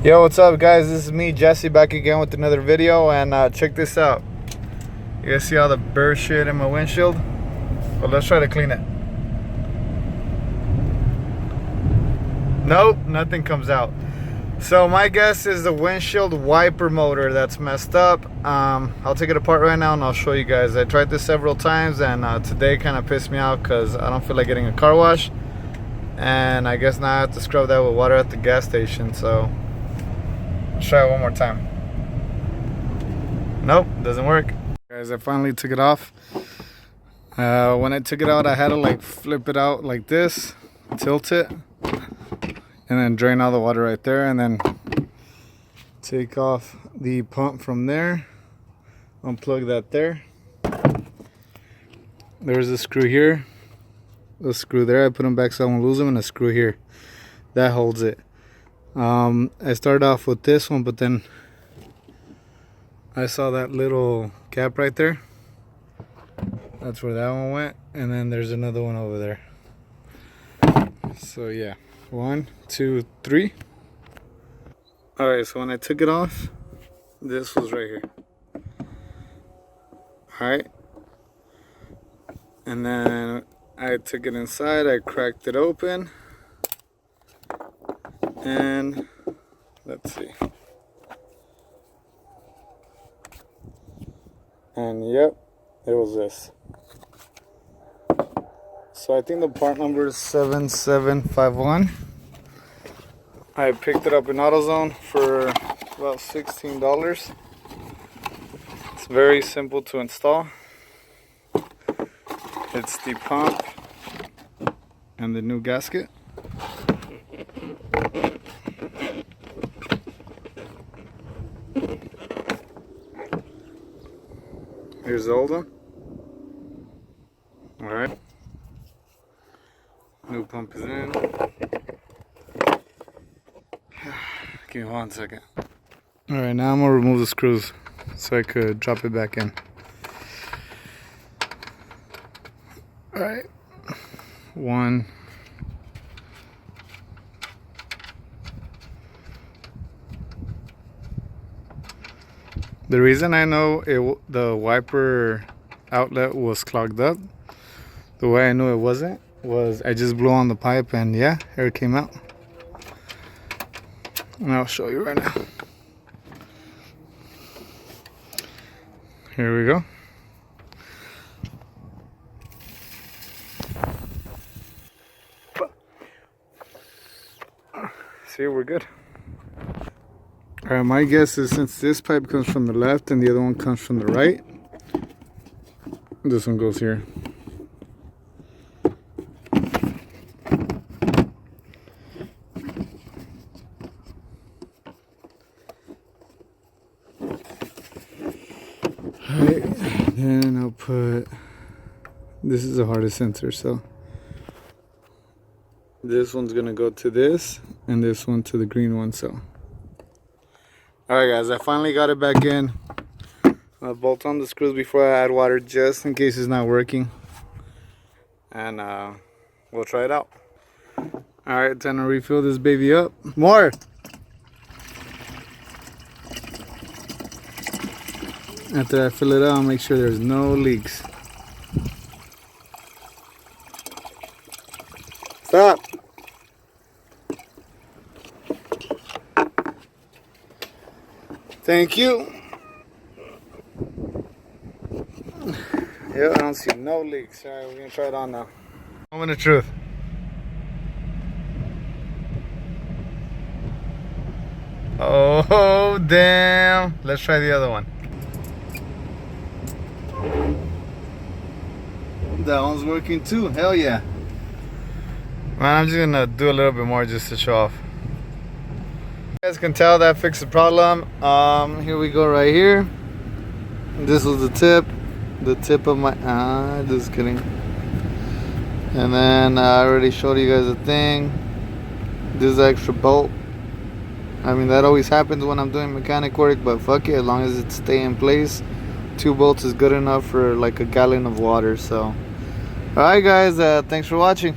Yo, what's up guys? This is me, Jesse, back again with another video, and check this out. You guys see all the bird shit in my windshield? Well, let's try to clean it. Nope, nothing comes out. So my guess is the windshield wiper motor that's messed up. I'll take it apart right now and I'll show you guys. I tried this several times, and today kind of pissed me off because I don't feel like getting a car wash, and I guess now I have to scrub that with water at the gas station. So let's try it one more time. Nope, doesn't work. Guys, I finally took it off. When I took it out, I had to like flip it out like this, tilt it, and then drain all the water right there, and then take off the pump from there, unplug that there. There's a screw here, a screw there. I put them back so I won't lose them, and a screw here that holds it. I started off with this one, but then I saw that little gap right there. That's where that one went, and then there's another one over there. So yeah, 1, 2, 3. All right, so when I took it off, this was right here. All right, and then I took it inside, I cracked it open, and let's see. And yep, it was this. So I think the part number is 7751. I picked it up in AutoZone for about $16. It's very simple to install. It's the pump and the new gasket. Here's the old one. All right. New pump is in. Give me 1 second. All right, now I'm gonna remove the screws so I could drop it back in. All right. 1. The reason I know the wiper outlet was clogged up, the way I knew it wasn't, was I just blew on the pipe and yeah, air came out. And I'll show you right now. Here we go. See, we're good. Alright, my guess is since this pipe comes from the left and the other one comes from the right, this one goes here. Alright, then I'll put, this is the hardest sensor, so this one's gonna go to this and this one to the green one. So alright guys, I finally got it back in. I'll bolt on the screws before I add water just in case it's not working, and we'll try it out. Alright, time to refill this baby up. More! After I fill it out, I'll make sure there's no leaks. Stop! Thank you. Yeah, I don't see no leaks. Alright, we're gonna try it on now. Moment of truth. Oh, damn. Let's try the other one. That one's working too. Hell yeah. Man, I'm just gonna do a little bit more just to show off. You guys can tell that fixed the problem. Here we go right here. This was the tip of my, just kidding. And then I already showed you guys the thing. This is the extra bolt. I mean, that always happens when I'm doing mechanic work, but fuck it, as long as it stays in place. 2 bolts is good enough for like a gallon of water. So alright guys, thanks for watching.